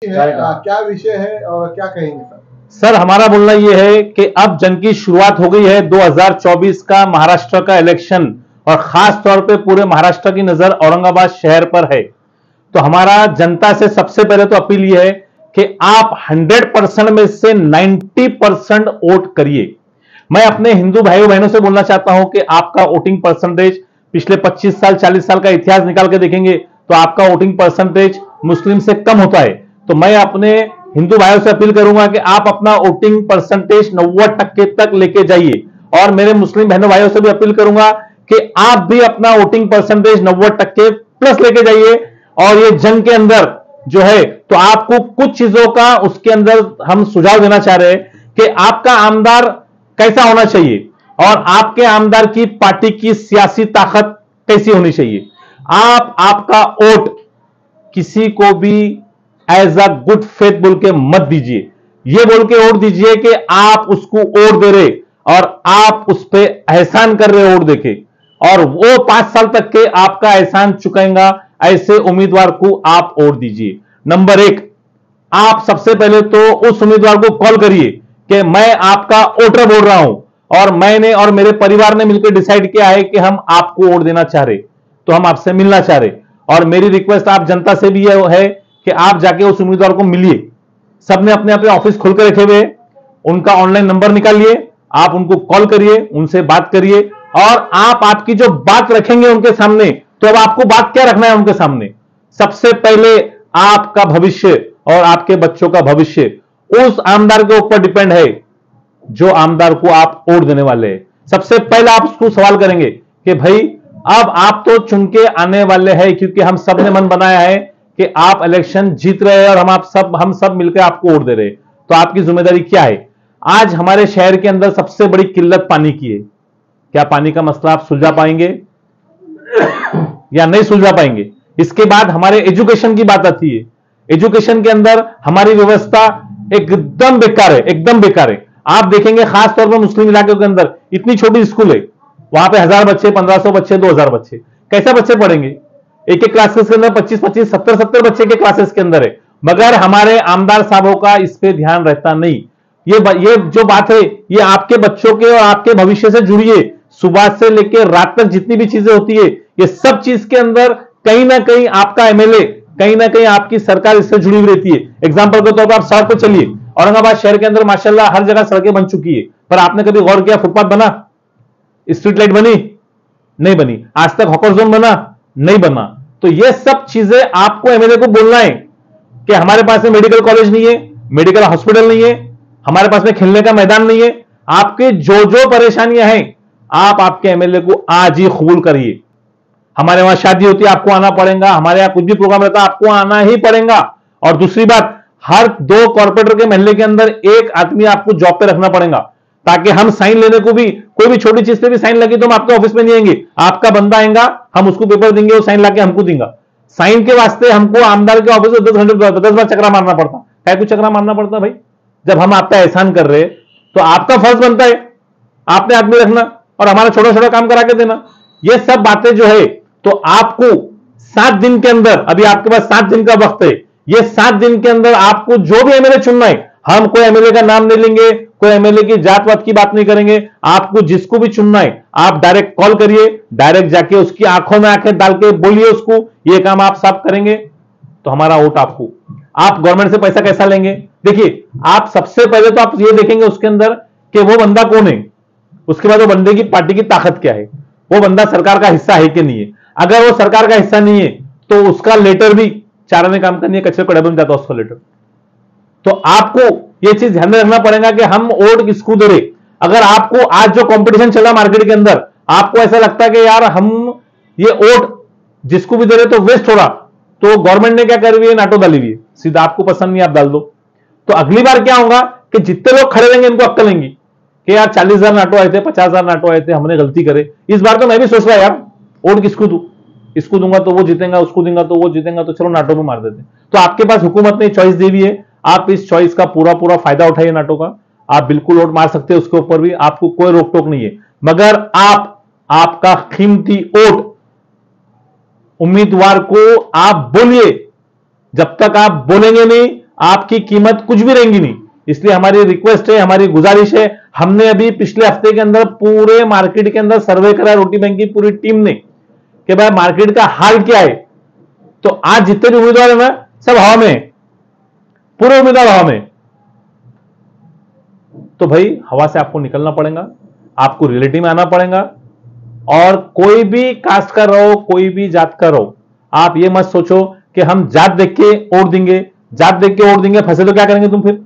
क्या विषय है और क्या कहेंगे सर? सर हमारा बोलना यह है कि अब जंग की शुरुआत हो गई है। 2024 का महाराष्ट्र का इलेक्शन और खास तौर पे पूरे महाराष्ट्र की नजर औरंगाबाद शहर पर है। तो हमारा जनता से सबसे पहले तो अपील यह है कि आप 100% में से 90% वोट करिए। मैं अपने हिंदू भाइयों बहनों से बोलना चाहता हूं कि आपका वोटिंग परसेंटेज पिछले 25 साल 40 साल का इतिहास निकाल के देखेंगे तो आपका वोटिंग परसेंटेज मुस्लिम से कम होता है। तो मैं अपने हिंदू भाइयों से अपील करूंगा कि आप अपना वोटिंग परसेंटेज 90% तक लेके जाइए। और मेरे मुस्लिम बहनों भाइयों से भी अपील करूंगा कि आप भी अपना वोटिंग परसेंटेज 90% प्लस लेके जाइए। और ये जंग के अंदर जो है तो आपको कुछ चीजों का उसके अंदर हम सुझाव देना चाह रहे हैं कि आपका आमदार कैसा होना चाहिए और आपके आमदार की पार्टी की सियासी ताकत कैसी होनी चाहिए। आप आपका वोट किसी को भी एज अ गुड फेथ बोल के मत दीजिए। ये बोल के वोट दीजिए कि आप उसको वोट दे रहे और आप उस पर एहसान कर रहे वोट देके और वो 5 साल तक के आपका एहसान चुकाएगा। ऐसे उम्मीदवार को आप वोट दीजिए। नंबर 1, आप सबसे पहले तो उस उम्मीदवार को कॉल करिए कि मैं आपका वोटर बोल रहा हूं और मैंने और मेरे परिवार ने मिलकर डिसाइड किया है कि हम आपको वोट देना चाह रहे, तो हम आपसे मिलना चाह रहे। और मेरी रिक्वेस्ट आप जनता से भी यह है कि आप जाके उस उम्मीदवार को मिलिए। सबने अपने अपने ऑफिस खोल कर रखे हुए, उनका ऑनलाइन नंबर निकालिए, आप उनको कॉल करिए, उनसे बात करिए और आप आपकी जो बात रखेंगे उनके सामने, तो अब आपको बात क्या रखना है उनके सामने? सबसे पहले आपका भविष्य और आपके बच्चों का भविष्य उस आमदार के ऊपर डिपेंड है जो आमदार को आप वोट देने वाले हैं। सबसे पहले आप उसको सवाल करेंगे कि भाई अब आप तो चुन के आने वाले हैं, क्योंकि हम सब ने मन बनाया है कि आप इलेक्शन जीत रहे हैं और हम सब मिलकर आपको वोट दे रहे हैं। तो आपकी जिम्मेदारी क्या है? आज हमारे शहर के अंदर सबसे बड़ी किल्लत पानी की है। क्या पानी का मसला आप सुलझा पाएंगे या नहीं सुलझा पाएंगे? इसके बाद हमारे एजुकेशन की बात आती है। एजुकेशन के अंदर हमारी व्यवस्था एकदम बेकार है, एकदम बेकार है। आप देखेंगे खास तौर पर मुस्लिम इलाकों के अंदर इतनी छोटी स्कूल है, वहां पे 1000 बच्चे, 1500 बच्चे, 2000 बच्चे, कैसे बच्चे पढ़ेंगे? एक एक क्लासेस के अंदर 25-25, 70-70 बच्चे के क्लासेस के अंदर है, मगर हमारे आमदार साहबों का इस पे ध्यान रहता नहीं। ये जो बात है ये आपके बच्चों के और आपके भविष्य से जुड़ी है। सुबह से लेकर रात तक जितनी भी चीजें होती है, ये सब चीज के अंदर कहीं ना कहीं आपका एमएलए, कहीं ना कहीं आपकी सरकार इससे जुड़ी हुई रहती है। एग्जाम्पल के तौर पर आप सड़क पर चलिए, औरंगाबाद शहर के अंदर माशाल्लाह हर जगह सड़कें बन चुकी है, पर आपने कभी गौर किया फुटपाथ बना? स्ट्रीट लाइट बनी? नहीं बनी। आज तक हॉकर जोन बना? नहीं बना। तो ये सब चीजें आपको एमएलए को बोलना है कि हमारे पास में मेडिकल कॉलेज नहीं है, मेडिकल हॉस्पिटल नहीं है, हमारे पास में खेलने का मैदान नहीं है। आपके जो जो परेशानियां हैं आप आपके एमएलए को आज ही कबूल करिए। हमारे वहां शादी होती है आपको आना पड़ेगा, हमारे यहां कुछ भी प्रोग्राम रहता है आपको आना ही पड़ेगा। और दूसरी बात, हर 2 कॉर्पोरेटर के महल्ले के अंदर एक आदमी आपको जॉब पे रखना पड़ेगा, ताकि हम साइन लेने को भी, कोई भी छोटी चीज पे भी साइन लगी तो हम आपके ऑफिस में नहीं आएंगे, आपका बंदा आएगा, हम उसको पेपर देंगे, वो साइन लाके हमको देगा। साइन के वास्ते हमको आमदार के ऑफिस में 10 घंटे 10 बार चक्रा मारना पड़ता है। कुछ चक्रा मारना पड़ता भाई? जब हम आपका एहसान कर रहे हैं तो आपका फर्ज बनता है आपने आदमी रखना और हमारा छोटा छोटा काम करा के देना। ये सब बातें जो है तो आपको 7 दिन के अंदर, अभी आपके पास 7 दिन का वक्त है, ये 7 दिन के अंदर आपको जो भी एमएलए चुनना है, हम कोई एमएलए का नाम नहीं लेंगे, कोई एमएलए की जात वात की बात नहीं करेंगे। आपको जिसको भी चुनना है आप डायरेक्ट कॉल करिए, डायरेक्ट जाके उसकी आंखों में आंखें डाल के बोलिए उसको, ये काम आप सब करेंगे तो हमारा वोट आपको। आप गवर्नमेंट से पैसा कैसा लेंगे? देखिए, आप सबसे पहले तो आप ये देखेंगे उसके अंदर कि वो बंदा कौन है, उसके बाद वो बंदे की पार्टी की ताकत क्या है, वो बंदा सरकार का हिस्सा है कि नहीं है। अगर वो सरकार का हिस्सा नहीं है तो उसका लेटर भी चारा में काम करनी है, कचरे को डबल जाता है उसका लेटर। तो आपको ये चीज ध्यान में रखना पड़ेगा कि हम वोट किसको दे रहे। अगर आपको आज जो कंपटीशन चला मार्केट के अंदर, आपको ऐसा लगता है कि यार हम ये वोट जिसको भी दे रहे तो वेस्ट हो रहा, तो गवर्नमेंट ने क्या करी हुई है, नाटो डाली हुई है, सीधा आपको पसंद नहीं आप डाल दो। तो अगली बार क्या होगा कि जितने लोग खड़े रहेंगे इनको अक्कल लेंगी कि यार 40,000 नाटो आए थे, 50,000 नाटो आए थे, हमने गलती करे। इस बार तो मैं भी सोच रहा यार वोट किसको दूं, इसको दूंगा तो वो जीतेगा, उसको दूंगा तो वो जीतेगा, तो चलो नाटो में मार देते। तो आपके पास हुकूमत ने चॉइस दी हुई है, आप इस चॉइस का पूरा पूरा फायदा उठाइए। नाटो का आप बिल्कुल वोट मार सकते हैं, उसके ऊपर भी आपको कोई रोक टोक नहीं है। मगर आपका कीमती वोट उम्मीदवार को आप बोलिए। जब तक आप बोलेंगे नहीं, आपकी कीमत कुछ भी रहेंगी नहीं। इसलिए हमारी रिक्वेस्ट है, हमारी गुजारिश है, हमने अभी पिछले हफ्ते के अंदर पूरे मार्केट के अंदर सर्वे करा रोटी बैंक की पूरी टीम ने कि भाई मार्केट का हाल क्या है। तो आज जितने भी उम्मीदवार है ना, सब हवा में, पूरे उम्मीदवार हवा में। तो भाई हवा से आपको निकलना पड़ेगा, आपको रियलिटी में आना पड़ेगा। और कोई भी कास्ट का रहो, कोई भी जात का रहो, आप ये मत सोचो कि हम जात देख के वोट देंगे, जात देख के वोट देंगे, फंसे तो क्या करेंगे तुम फिर?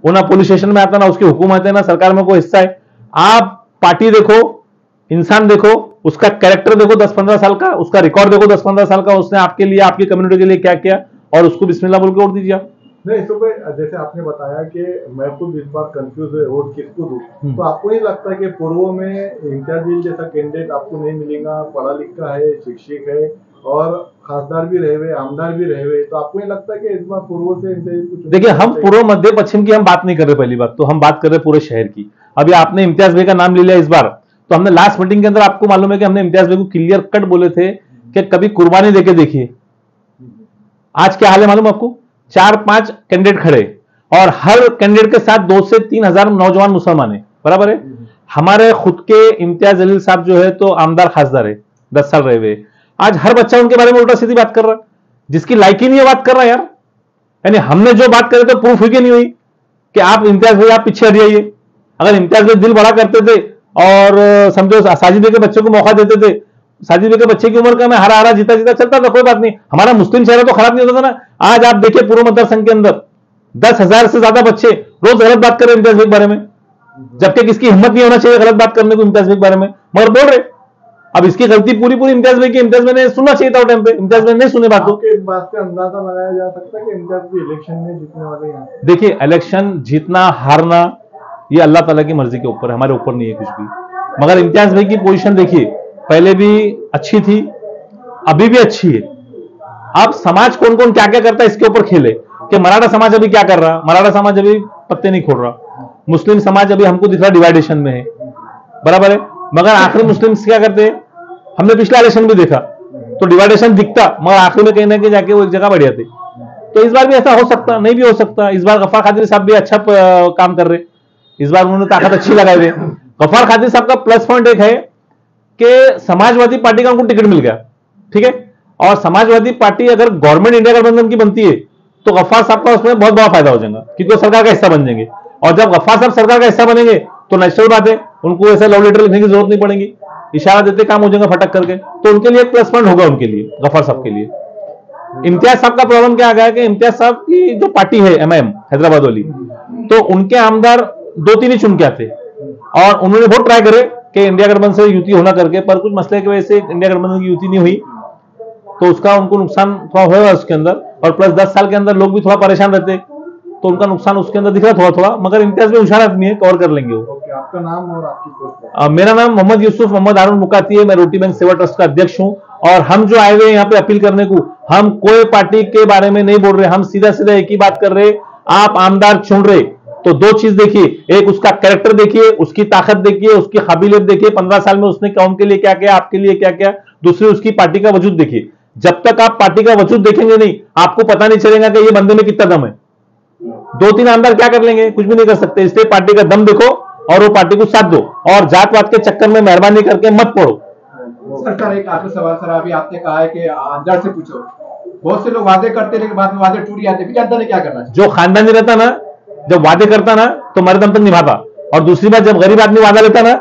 वो ना पुलिस स्टेशन में आता, ना उसकी हुकूमत है, ना सरकार में कोई हिस्सा है। आप पार्टी देखो, इंसान देखो, उसका कैरेक्टर देखो 10-15 साल का, उसका रिकॉर्ड देखो 10-15 साल का, उसने आपके लिए, आपकी कम्युनिटी के लिए क्या किया, और उसको बिस्मिल्लाह बोल के वोट दीजिए आप। नहीं, तो भाई जैसे आपने बताया कि मैं खुद इस बार कंफ्यूज है वोट किसको दूं, तो आपको नहीं लगता कि पूर्व में इम्तियाज जलील जैसा कैंडिडेट आपको नहीं मिलेगा, पढ़ा लिखा है, शिक्षित है और खासदार भी रहे हुए, आमदार भी रहे हुए, तो आपको नहीं लगता कि इस बार पूर्व से कुछ? देखिए, हम पूर्व मध्य पश्चिम की हम बात नहीं कर रहे, पहली बात तो हम बात कर रहे पूरे शहर की। अभी आपने इम्तियाज भाई का नाम ले लिया इस बार, तो हमने लास्ट मीटिंग के अंदर आपको मालूम है कि हमने इम्तियाज भाई को क्लियर कट बोले थे कि कभी कुर्बानी देके देखिए। आज क्या हाल है मालूम आपको? 4-5 कैंडिडेट खड़े और हर कैंडिडेट के साथ 2 से 3 हजार नौजवान मुसलमान है, बराबर है। हमारे खुद के इम्तियाज जलील साहब जो है तो आमदार खासदार है, 10 साल रहे हुए। आज हर बच्चा उनके बारे में उल्टा सीधी बात कर रहा है, जिसकी लायकी नहीं है बात कर रहा है यार। यानी हमने जो बात करे तो प्रूफ हुई कि नहीं हुई कि आप इम्तियाज भाई आप पीछे हट जाइए। अगर इम्तियाज भाई दिल बड़ा करते थे और समझो साजिद भाई के बच्चों को मौका देते थे, साजिद भाई के बच्चे की उम्र का मैं हारा जीता चलता था, कोई बात नहीं, हमारा मुस्लिम चेहरा तो खराब नहीं होता था ना। आज आप देखिए पूर्व मतदार संघ के अंदर 10,000 से ज्यादा बच्चे रोज गलत बात कर रहे हैं इम्तियाज भाई के बारे में, जबकि किसकी हिम्मत नहीं होना चाहिए गलत बात करने को इम्तियाज भाई के बारे में, मगर बोल रहे। अब इसकी गलती पूरी इम्तियाज भाई की। इम्तियाज भाई ने सुनना चाहिए था टाइम पे, इम्तियाज भाई नहीं सुने बात को। इस बात का अंदाजा लगाया जा सकता है कि इम्तियाज भी इलेक्शन में जीतने वाले हैं? देखिए, इलेक्शन जीतना हारना ये अल्लाह ताला की मर्जी के ऊपर है, हमारे ऊपर नहीं है कुछ भी। मगर इम्तियाज भाई की पोजीशन देखिए, पहले भी अच्छी थी, अभी भी अच्छी है। अब समाज कौन कौन क्या क्या करता है इसके ऊपर खेले कि मराठा समाज अभी क्या कर रहा, मराठा समाज अभी पत्ते नहीं खोल रहा, मुस्लिम समाज अभी हमको दिख रहा डिवाइडेशन में है, बराबर है। मगर आखिरी मुस्लिम क्या करते हैं, हमने पिछला इलेक्शन भी देखा तो डिवाइडेशन दिखता, मगर आखिर में कहीं ना कहीं जाके वो एक जगह बढ़ जाते। तो इस बार भी ऐसा हो सकता, नहीं भी हो सकता। इस बार गफ्फार कादरी साहब भी अच्छा काम कर रहे, इस बार उन्होंने ताकत अच्छी लगाई हुई। गफ्फार कादरी साहब का प्लस पॉइंट एक है कि समाजवादी पार्टी का उनको टिकट मिल गया, ठीक है। और समाजवादी पार्टी अगर गवर्नमेंट इंडिया गठबंधन की बनती है तो गफ्फार साहब का उसमें बहुत बड़ा फायदा हो जाएगा, क्योंकि वो सरकार का हिस्सा बन जाएंगे। और जब गफ्फार साहब सरकार का हिस्सा बनेंगे तो नेचुरल बात है, उनको ऐसा लव लेटर लिखने की जरूरत नहीं पड़ेगी, इशारा देते काम हो जाएगा फटक करके। तो उनके लिए एक प्लस पॉइंट होगा, उनके लिए, गफ्फार साहब के लिए। इम्तियाज साहब का प्रॉब्लम क्या आ गया कि इम्तियाज साहब की जो पार्टी है MIM हैदराबाद वाली, तो उनके आमदार 2-3 ही चुन के आते और उन्होंने बहुत ट्राई करे कि इंडिया गठबंधन से युति होना करके, पर कुछ मसले की वजह से इंडिया गठबंधन की युति नहीं हुई, तो उसका उनको नुकसान थोड़ा हुआ उसके अंदर। और प्लस 10 साल के अंदर लोग भी थोड़ा परेशान रहते, तो उनका नुकसान उसके अंदर दिख रहा थोड़ा थोड़ा। मगर इम्तियाज में होशियार आदमी है, कवर कर लेंगे वो। आपका नाम और आपकी पोस्ट? मेरा नाम मोहम्मद यूसुफ मोहम्मद हारून मुकाती है, मैं रोटी बैंक सेवा ट्रस्ट का अध्यक्ष हूं। और हम जो आए हुए यहाँ पे अपील करने को, हम कोई पार्टी के बारे में नहीं बोल रहे, हम सीधा सीधा एक ही बात कर रहे। आप आमदार चुन रहे तो 2 चीज देखिए, एक उसका कैरेक्टर देखिए, उसकी ताकत देखिए, उसकी काबिलियत देखिए, 15 साल में उसने कौम के लिए क्या किया, आपके लिए क्या किया। दूसरी उसकी पार्टी का वजूद देखिए। जब तक आप पार्टी का वजूद देखेंगे नहीं, आपको पता नहीं चलेगा कि ये बंदे में कितना दम है। 2-3 आमदार क्या कर लेंगे, कुछ भी नहीं कर सकते। इसलिए पार्टी का दम देखो और वो पार्टी को साथ दो, और जात पात के चक्कर में मेहरबानी करके मत पड़ो। सरकार, एक आखिरी सवाल सर, अभी आपने कहा है कि अंदर से पूछो, बहुत से लोग वादे करते लेकिन बाद में वादे टूट जाते, फिर जनता ने क्या करना चाहिए? जो खानदानी रहता ना, जब वादे करता ना तो मरे दम तक निभाता, और दूसरी बात जब गरीब आदमी वादा लेता ना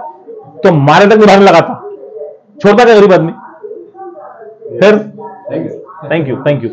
तो मारे तक निभाने लगाता, छोड़ता क्या गरीब आदमी। फिर थैंक यू।